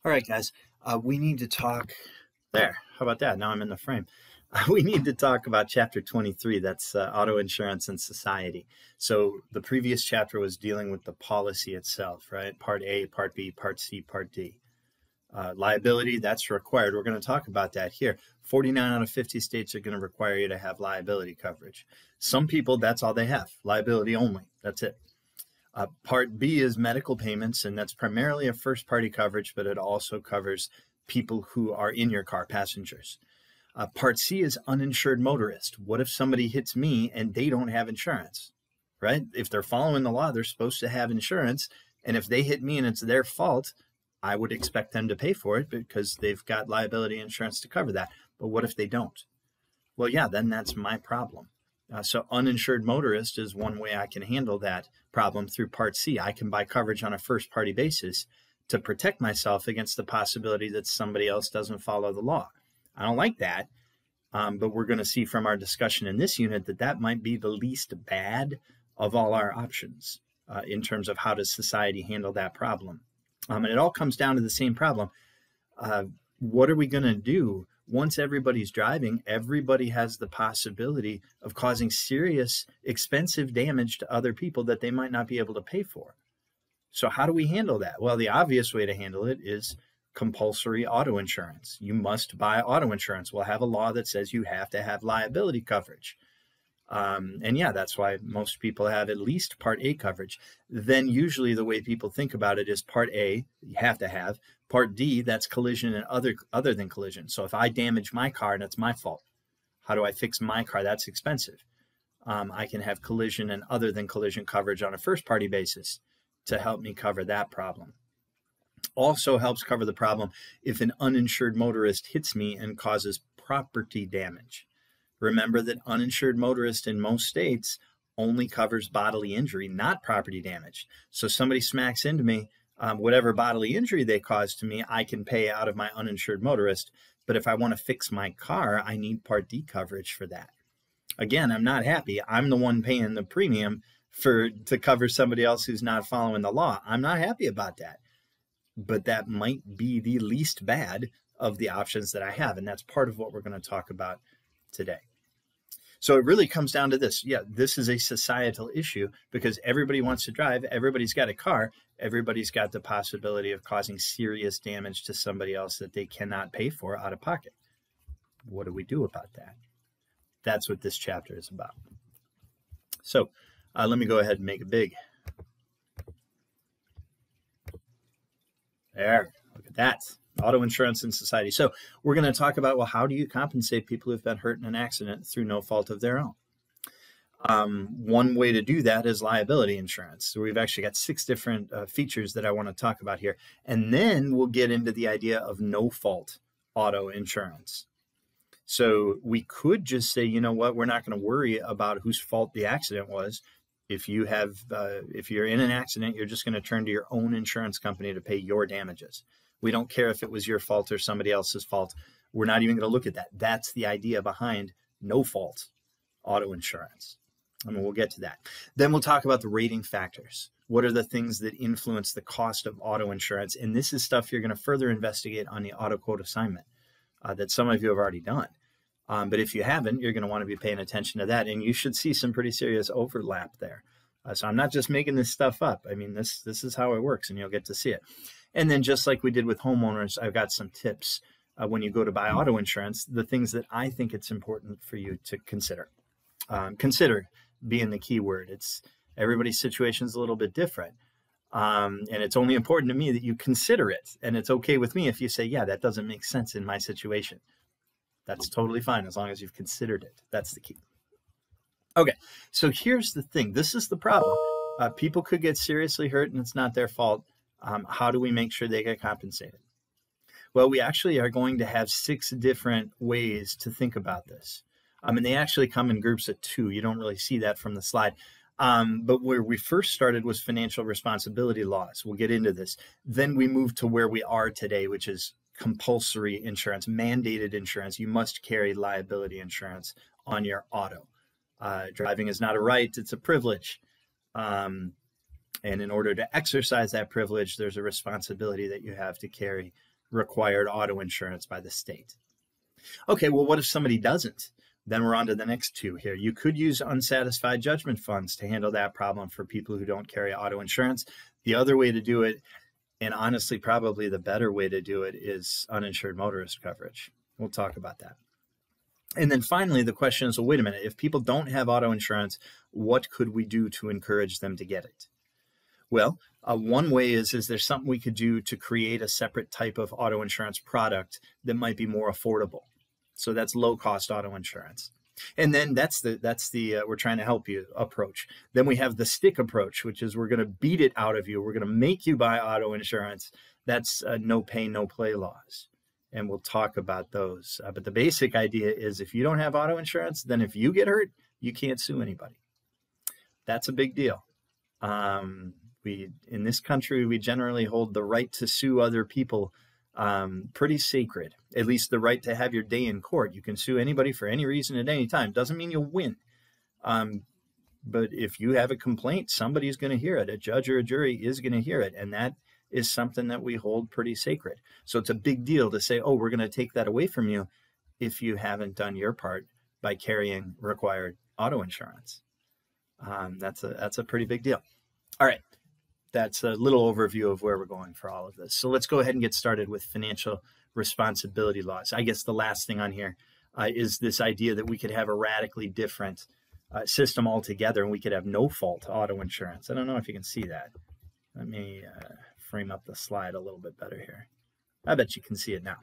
All right, guys, we need to talk there. How about that? Now I'm in the frame. We need to talk about chapter 23. That's auto insurance and society. So the previous chapter was dealing with the policy itself, right? Part A, Part B, Part C, Part D. Liability, that's required. We're going to talk about that here. 49 out of 50 states are going to require you to have liability coverage. Some people, that's all they have, liability only. That's it. Part B is medical payments, and that's primarily a first-party coverage, but it also covers people who are in your car, passengers. Part C is uninsured motorist. What if somebody hits me and they don't have insurance, right? If they're following the law, they're supposed to have insurance, and if they hit me and it's their fault, I would expect them to pay for it because they've got liability insurance to cover that. But what if they don't? Well, yeah, then that's my problem. So uninsured motorist is one way I can handle that problem through Part C. I can buy coverage on a first-party basis to protect myself against the possibility that somebody else doesn't follow the law. I don't like that, but we're going to see from our discussion in this unit that that might be the least bad of all our options in terms of how does society handle that problem. And it all comes down to the same problem. What are we going to do? Once everybody's driving, everybody has the possibility of causing serious, expensive damage to other people that they might not be able to pay for. So how do we handle that? Well, the obvious way to handle it is compulsory auto insurance. You must buy auto insurance. We'll have a law that says you have to have liability coverage. And yeah, that's why most people have at least Part A coverage. Then usually the way people think about it is Part A, you have to have. Part D, that's collision and other than collision. So if I damage my car and it's my fault, how do I fix my car? That's expensive. I can have collision and other than collision coverage on a first party basis to help me cover that problem. Also helps cover the problem if an uninsured motorist hits me and causes property damage. Remember that uninsured motorist in most states only covers bodily injury, not property damage. So somebody smacks into me, whatever bodily injury they cause to me, I can pay out of my uninsured motorist. But if I want to fix my car, I need Part D coverage for that. Again, I'm not happy. I'm the one paying the premium to cover somebody else who's not following the law. I'm not happy about that. But that might be the least bad of the options that I have. And that's part of what we're going to talk about today. So it really comes down to this. Yeah, this is a societal issue because everybody wants to drive. Everybody's got a car. Everybody's got the possibility of causing serious damage to somebody else that they cannot pay for out of pocket. What do we do about that? That's what this chapter is about. So let me go ahead and make it big. There, look at that. Auto insurance in society. So we're going to talk about, well, how do you compensate people who've been hurt in an accident through no fault of their own? One way to do that is liability insurance. So we've actually got 6 different features that I want to talk about here. And then we'll get into the idea of no fault auto insurance. So we could just say, you know what, we're not going to worry about whose fault the accident was. If you're in an accident, you're just going to turn to your own insurance company to pay your damages. We don't care if it was your fault or somebody else's fault. We're not even going to look at that. That's the idea behind no fault auto insurance. I mean, we'll get to that. Then we'll talk about the rating factors. What are the things that influence the cost of auto insurance? And this is stuff you're going to further investigate on the auto quote assignment that some of you have already done. But if you haven't, you're going to want to be paying attention to that. And you should see some pretty serious overlap there. So I'm not just making this stuff up. I mean, this is how it works, and you'll get to see it. And then just like we did with homeowners, I've got some tips when you go to buy auto insurance, the things that I think it's important for you to consider. Consider being the key word. Everybody's situation is a little bit different. And it's only important to me that you consider it. And it's okay with me if you say, yeah, that doesn't make sense in my situation. That's totally fine as long as you've considered it. That's the key. Okay, so here's the thing. This is the problem. People could get seriously hurt and it's not their fault. How do we make sure they get compensated? Well, we actually are going to have 6 different ways to think about this. And they actually come in groups of 2. You don't really see that from the slide. But where we first started was financial responsibility laws. We'll get into this. Then we moved to where we are today, which is compulsory insurance, mandated insurance. You must carry liability insurance on your auto. Driving is not a right, it's a privilege. And in order to exercise that privilege, there's a responsibility that you have to carry required auto insurance by the state. Okay, well, what if somebody doesn't? Then we're on to the next two here. You could use unsatisfied judgment funds to handle that problem for people who don't carry auto insurance. The other way to do it, and honestly, probably the better way to do it, is uninsured motorist coverage. We'll talk about that. And then finally, the question is, well, wait a minute, if people don't have auto insurance, what could we do to encourage them to get it? Well, one way is there something we could do to create a separate type of auto insurance product that might be more affordable? So that's low-cost auto insurance. And then that's the we're trying to help you approach. Then we have the stick approach, which is we're going to beat it out of you. We're going to make you buy auto insurance. That's no pay, no play laws. And we'll talk about those. But the basic idea is if you don't have auto insurance, then if you get hurt, you can't sue anybody. That's a big deal. In this country, we generally hold the right to sue other people pretty sacred, at least the right to have your day in court. You can sue anybody for any reason at any time. Doesn't mean you'll win. But if you have a complaint, somebody's going to hear it. A judge or a jury is going to hear it. And that is something that we hold pretty sacred. So it's a big deal to say, oh, we're going to take that away from you if you haven't done your part by carrying required auto insurance. That's a pretty big deal. All right. That's a little overview of where we're going for all of this. So let's go ahead and get started with financial responsibility laws. I guess the last thing on here is this idea that we could have a radically different system altogether, and we could have no fault auto insurance. I don't know if you can see that. Let me frame up the slide a little bit better here. I bet you can see it now.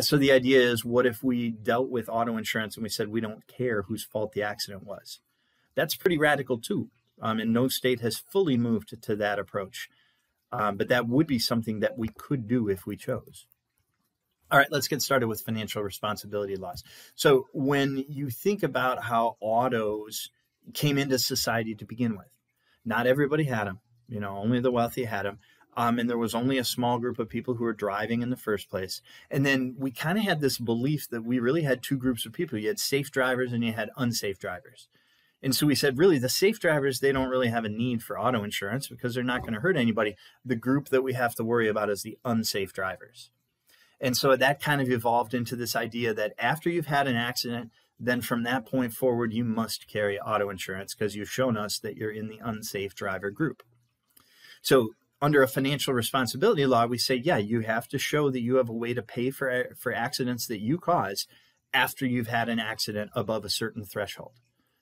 So the idea is, what if we dealt with auto insurance and we said we don't care whose fault the accident was? That's pretty radical too. And no state has fully moved to that approach. But that would be something that we could do if we chose. All right, let's get started with financial responsibility laws. So when you think about how autos came into society to begin with, not everybody had them. Only the wealthy had them. And there was only a small group of people who were driving in the first place. And then we kind of had this belief that we really had two groups of people. You had safe drivers and you had unsafe drivers. And so we said, really, the safe drivers, they don't really have a need for auto insurance because they're not going to hurt anybody. The group that we have to worry about is the unsafe drivers. And so that kind of evolved into this idea that after you've had an accident, then from that point forward, you must carry auto insurance because you've shown us that you're in the unsafe driver group. So under a financial responsibility law, we say, yeah, you have to show that you have a way to pay for accidents that you cause after you've had an accident above a certain threshold.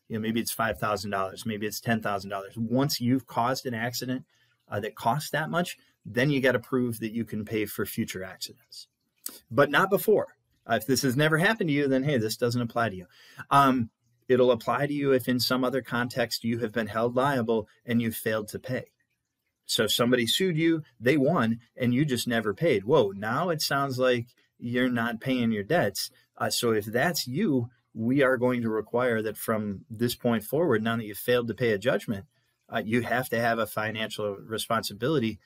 Maybe it's $5,000, maybe it's $10,000. Once you've caused an accident that costs that much, then you got to prove that you can pay for future accidents, but not before. If this has never happened to you, then hey, this doesn't apply to you. It'll apply to you if in some other context you have been held liable and you failed to pay. So somebody sued you, they won, and you just never paid. Whoa, now it sounds like you're not paying your debts. So if that's you, we are going to require that from this point forward, now that you've failed to pay a judgment, you have to have a financial responsibility.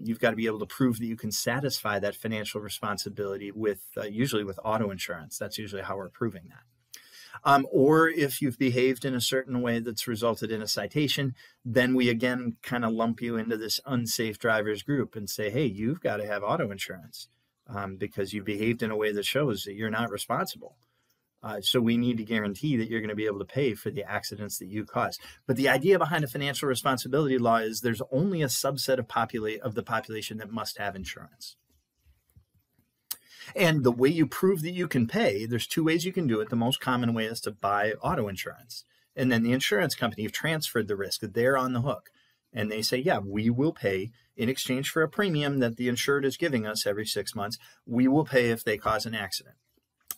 You've got to be able to prove that you can satisfy that financial responsibility with usually with auto insurance. That's usually how we're proving that. Or if you've behaved in a certain way that's resulted in a citation, then we again kind of lump you into this unsafe drivers group and say, hey, you've got to have auto insurance because you behaved in a way that shows that you're not responsible. So we need to guarantee that you're going to be able to pay for the accidents that you caused. But the idea behind a financial responsibility law is there's only a subset of the population that must have insurance. And the way you prove that you can pay, there's two ways you can do it. The most common way is to buy auto insurance. And then the insurance company, you've transferred the risk. They're on the hook. And they say, yeah, we will pay in exchange for a premium that the insured is giving us every 6 months. We will pay if they cause an accident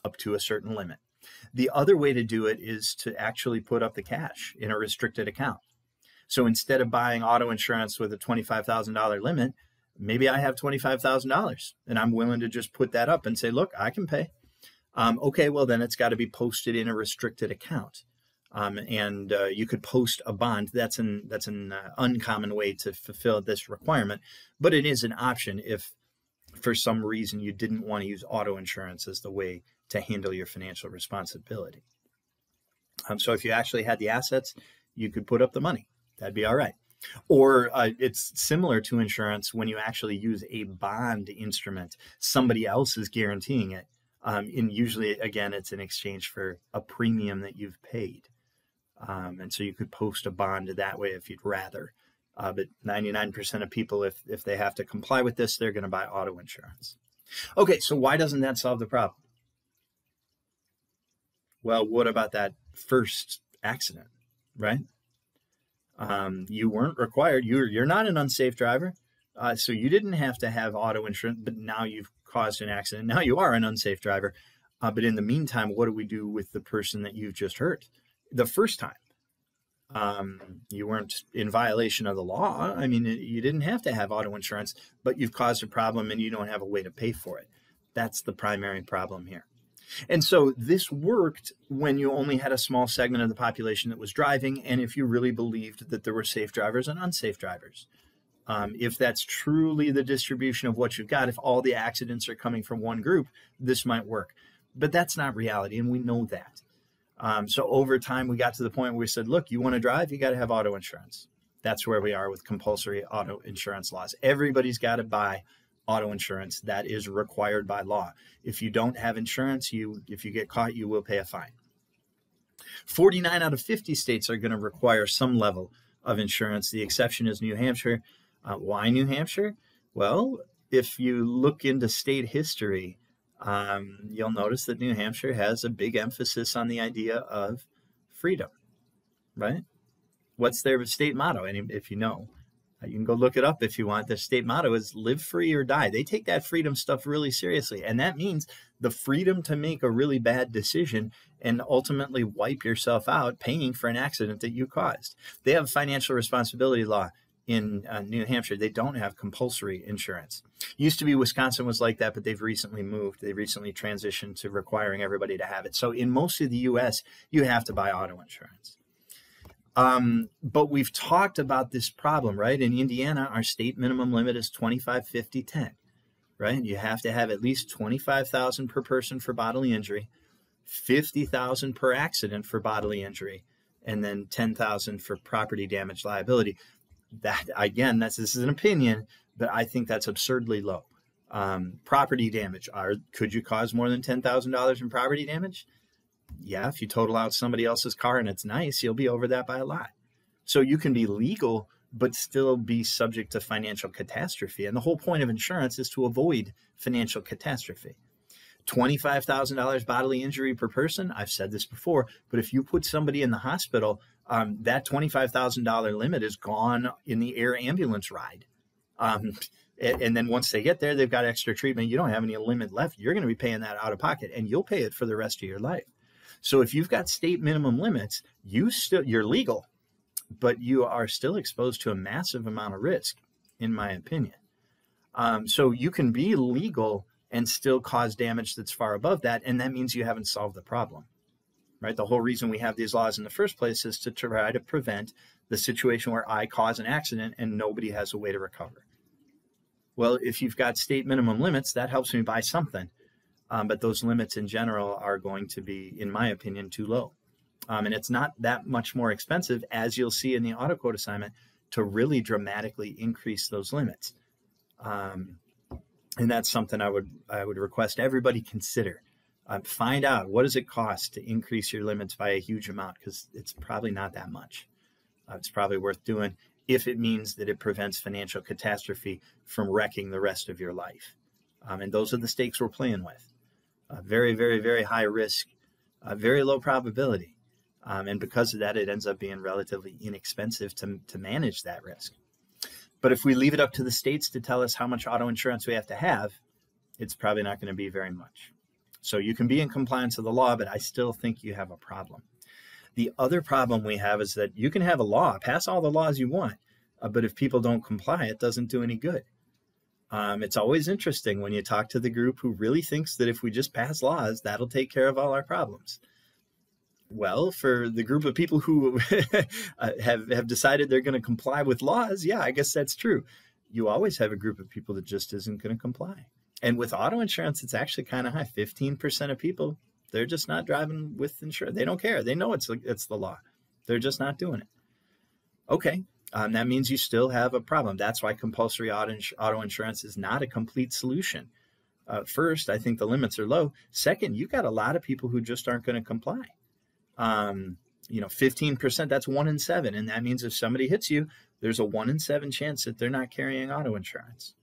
up to a certain limit. The other way to do it is to actually put up the cash in a restricted account. So instead of buying auto insurance with a $25,000 limit, maybe I have $25,000 and I'm willing to just put that up and say, look, I can pay. Okay, well, then it's got to be posted in a restricted account. And you could post a bond. That's an uncommon way to fulfill this requirement, but it is an option if for some reason you didn't want to use auto insurance as the way to handle your financial responsibility. So if you actually had the assets, you could put up the money. That'd be all right. Or it's similar to insurance when you actually use a bond instrument. Somebody else is guaranteeing it. And usually, again, it's in exchange for a premium that you've paid. And so you could post a bond that way if you'd rather. But 99% of people, if they have to comply with this, they're going to buy auto insurance. Okay, so why doesn't that solve the problem? Well, what about that first accident, right? You weren't required. You're not an unsafe driver. So you didn't have to have auto insurance, but now you've caused an accident. Now you are an unsafe driver. But in the meantime, what do we do with the person that you've just hurt the first time? You weren't in violation of the law. I mean, you didn't have to have auto insurance, but you've caused a problem and you don't have a way to pay for it. That's the primary problem here. And so this worked when you only had a small segment of the population that was driving, and if you really believed that there were safe drivers and unsafe drivers. If that's truly the distribution of what you've got, if all the accidents are coming from one group, this might work. But that's not reality, and we know that. So over time, we got to the point where we said, look, you want to drive, you got to have auto insurance. That's where we are with compulsory auto insurance laws. Everybody's got to buy auto insurance. That is required by law. If you don't have insurance, if you get caught, you will pay a fine. 49 out of 50 states are going to require some level of insurance. The exception is New Hampshire. Why New Hampshire? Well, if you look into state history, you'll notice that New Hampshire has a big emphasis on the idea of freedom, right? What's their state motto? And if you know, you can go look it up if you want. The state motto is live free or die. They take that freedom stuff really seriously. And that means the freedom to make a really bad decision and ultimately wipe yourself out paying for an accident that you caused. They have a financial responsibility law in New Hampshire. They don't have compulsory insurance. Used to be Wisconsin was like that, but they've recently moved. They recently transitioned to requiring everybody to have it. So in most of the U.S., you have to buy auto insurance. But we've talked about this problem, right? In Indiana, our state minimum limit is 25, 50, 10, right? You have to have at least 25,000 per person for bodily injury, 50,000 per accident for bodily injury, and then 10,000 for property damage liability. That, again, this is an opinion, but I think that's absurdly low. Property damage, could you cause more than $10,000 in property damage? Yeah, if you total out somebody else's car and it's nice, you'll be over that by a lot. So you can be legal, but still be subject to financial catastrophe. And the whole point of insurance is to avoid financial catastrophe. $25,000 bodily injury per person, I've said this before, but if you put somebody in the hospital, that $25,000 limit is gone in the air ambulance ride. And then once they get there, they've got extra treatment. You don't have any limit left. You're going to be paying that out of pocket, and you'll pay it for the rest of your life. So if you've got state minimum limits, you're legal, but you are still exposed to a massive amount of risk, in my opinion. So you can be legal and still cause damage that's far above that, and that means you haven't solved the problem, right? The whole reason we have these laws in the first place is to try to prevent the situation where I cause an accident and nobody has a way to recover. Well, if you've got state minimum limits, that helps me buy something. But those limits in general are going to be, in my opinion, too low. And it's not that much more expensive, as you'll see in the auto quote assignment, to really dramatically increase those limits. And that's something I would request everybody consider. Find out, what does it cost to increase your limits by a huge amount? Because it's probably not that much. It's probably worth doing if it means that it prevents financial catastrophe from wrecking the rest of your life. And those are the stakes we're playing with. Very, very, very high risk, very low probability. And because of that, it ends up being relatively inexpensive to manage that risk. But if we leave it up to the states to tell us how much auto insurance we have to have, it's probably not going to be very much. So you can be in compliance with the law, but I still think you have a problem. The other problem we have is that you can have a law, pass all the laws you want, but if people don't comply, it doesn't do any good. It's always interesting when you talk to the group who really thinks that if we just pass laws, that'll take care of all our problems. Well, for the group of people who have decided they're going to comply with laws, yeah, I guess that's true. You always have a group of people that just isn't going to comply. And with auto insurance, it's actually kind of high. 15% of people, they're just not driving with insurance. They don't care. They know it's the law. They're just not doing it. Okay, That means you still have a problem. That's why compulsory auto insurance is not a complete solution. First, I think the limits are low. Second, you got a lot of people who just aren't going to comply. 15%, that's 1 in 7. And that means if somebody hits you, there's a 1 in 7 chance that they're not carrying auto insurance.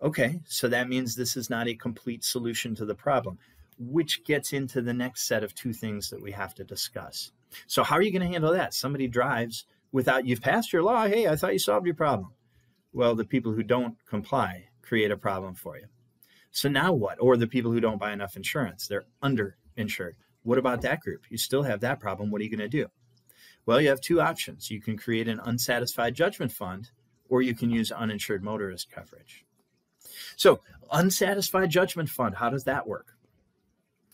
Okay, so that means this is not a complete solution to the problem, which gets into the next set of 2 things that we have to discuss. So how are you going to handle that? Somebody drives without, you've passed your law. Hey, I thought you solved your problem. Well, the people who don't comply create a problem for you. So now what? Or the people who don't buy enough insurance, they're underinsured. What about that group? You still have that problem. What are you going to do? Well, you have 2 options. You can create an unsatisfied judgment fund, or you can use uninsured motorist coverage. So unsatisfied judgment fund, how does that work?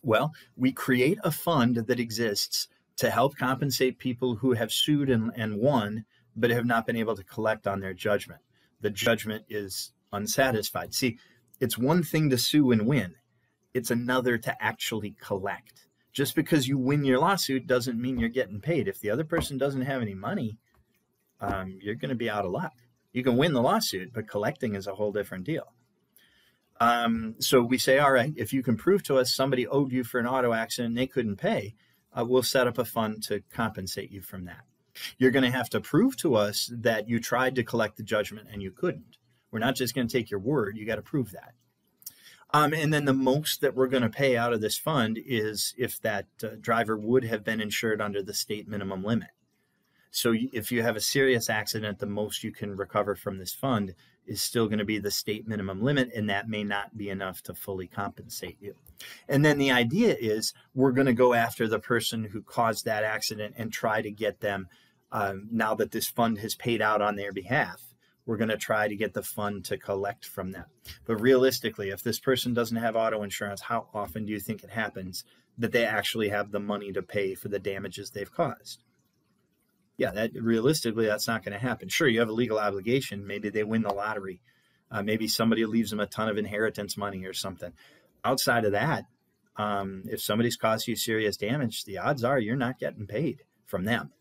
Well, we create a fund that exists to help compensate people who have sued and won, but have not been able to collect on their judgment. The judgment is unsatisfied. See, it's one thing to sue and win. It's another to actually collect. Just because you win your lawsuit doesn't mean you're getting paid. If the other person doesn't have any money, you're going to be out of luck. You can win the lawsuit, but collecting is a whole different deal. So we say, all right, if you can prove to us somebody owed you for an auto accident and they couldn't pay, we'll set up a fund to compensate you from that. You're going to have to prove to us that you tried to collect the judgment and you couldn't. We're not just going to take your word. You got to prove that. And then the most that we're going to pay out of this fund is if that driver would have been insured under the state minimum limit. So if you have a serious accident, the most you can recover from this fund is still going to be the state minimum limit, and that may not be enough to fully compensate you. And then the idea is we're going to go after the person who caused that accident and try to get them, now that this fund has paid out on their behalf, we're going to try to get the fund to collect from them. But realistically, if this person doesn't have auto insurance, how often do you think it happens that they actually have the money to pay for the damages they've caused? Yeah, realistically, that's not going to happen. Sure, you have a legal obligation. Maybe they win the lottery. Maybe somebody leaves them a ton of inheritance money or something. Outside of that, if somebody's caused you serious damage, the odds are you're not getting paid from them.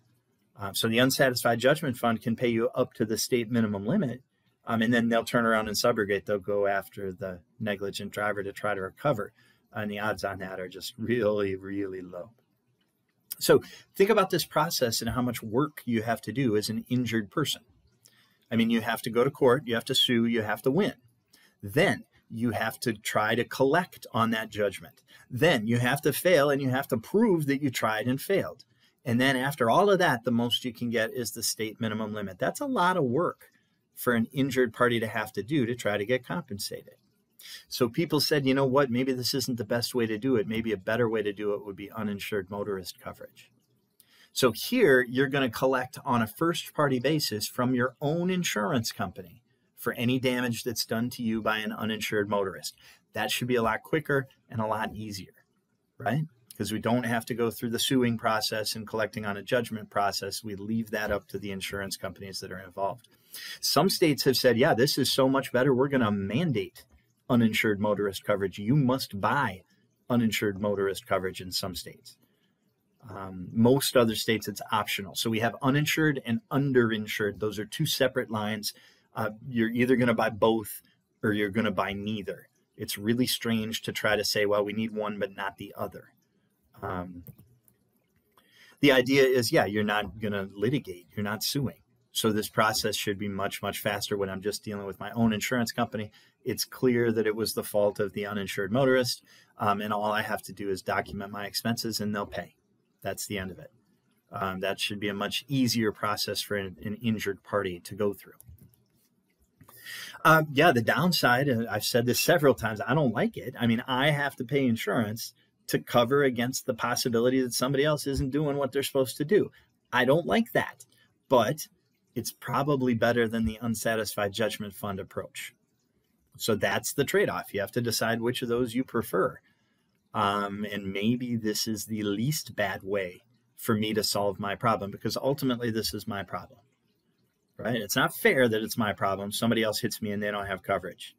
So the unsatisfied judgment fund can pay you up to the state minimum limit, and then they'll turn around and subrogate. They'll go after the negligent driver to try to recover, and the odds on that are just really, really low. So think about this process and how much work you have to do as an injured person. I mean, you have to go to court, you have to sue, you have to win. Then you have to try to collect on that judgment. Then you have to fail, and you have to prove that you tried and failed. And then after all of that, the most you can get is the state minimum limit. That's a lot of work for an injured party to have to do to try to get compensated. So people said, you know what, maybe this isn't the best way to do it. Maybe a better way to do it would be uninsured motorist coverage. So here you're going to collect on a first party basis from your own insurance company for any damage that's done to you by an uninsured motorist. That should be a lot quicker and a lot easier, right? Because we don't have to go through the suing process and collecting on a judgment process. We leave that up to the insurance companies that are involved. Some states have said, yeah, this is so much better. We're going to mandate uninsured motorist coverage. You must buy uninsured motorist coverage in some states. Most other states, it's optional. So we have uninsured and underinsured. Those are 2 separate lines. You're either going to buy both or you're going to buy neither. It's really strange to try to say, well, we need one but not the other. The idea is, yeah, you're not going to litigate. You're not suing. So this process should be much, much faster when I'm just dealing with my own insurance company. It's clear that it was the fault of the uninsured motorist, and all I have to do is document my expenses and they'll pay. That's the end of it. That should be a much easier process for an injured party to go through. Yeah, the downside, I've said this several times, I don't like it. I mean, I have to pay insurance to cover against the possibility that somebody else isn't doing what they're supposed to do. I don't like that, but it's probably better than the unsatisfied judgment fund approach. So that's the trade-off. You have to decide which of those you prefer. And maybe this is the least bad way for me to solve my problem, because ultimately this is my problem, right? It's not fair that it's my problem. Somebody else hits me and they don't have coverage.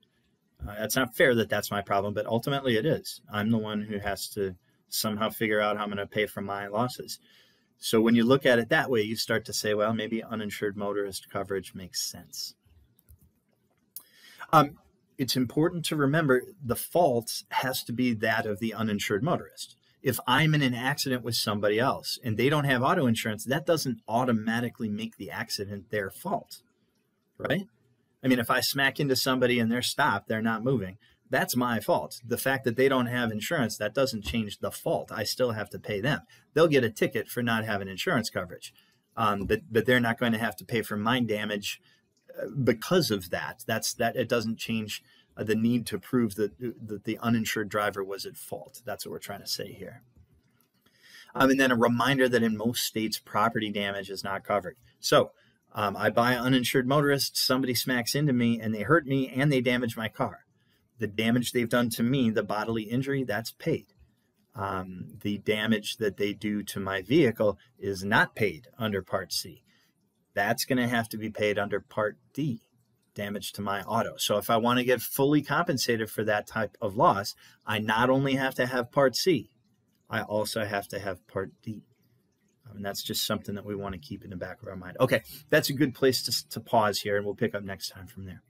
It's not fair that that's my problem, but ultimately it is. I'm the one who has to somehow figure out how I'm going to pay for my losses. So when you look at it that way, you start to say, well, maybe uninsured motorist coverage makes sense. It's important to remember the fault has to be that of the uninsured motorist. If I'm in an accident with somebody else and they don't have auto insurance, that doesn't automatically make the accident their fault, right? I mean, if I smack into somebody and they're stopped, they're not moving, that's my fault. The fact that they don't have insurance, that doesn't change the fault. I still have to pay them. They'll get a ticket for not having insurance coverage, but they're not going to have to pay for mine damage because of that. It doesn't change the need to prove that the uninsured driver was at fault. That's what we're trying to say here. And then a reminder that in most states, property damage is not covered. So I buy an uninsured motorist, somebody smacks into me and they hurt me and they damage my car. The damage they've done to me, the bodily injury, that's paid. The damage that they do to my vehicle is not paid under Part C. That's going to have to be paid under Part D, damage to my auto. So if I want to get fully compensated for that type of loss, I not only have to have Part C, I also have to have Part D. And that's just something that we want to keep in the back of our mind. Okay, that's a good place to pause here, and we'll pick up next time from there.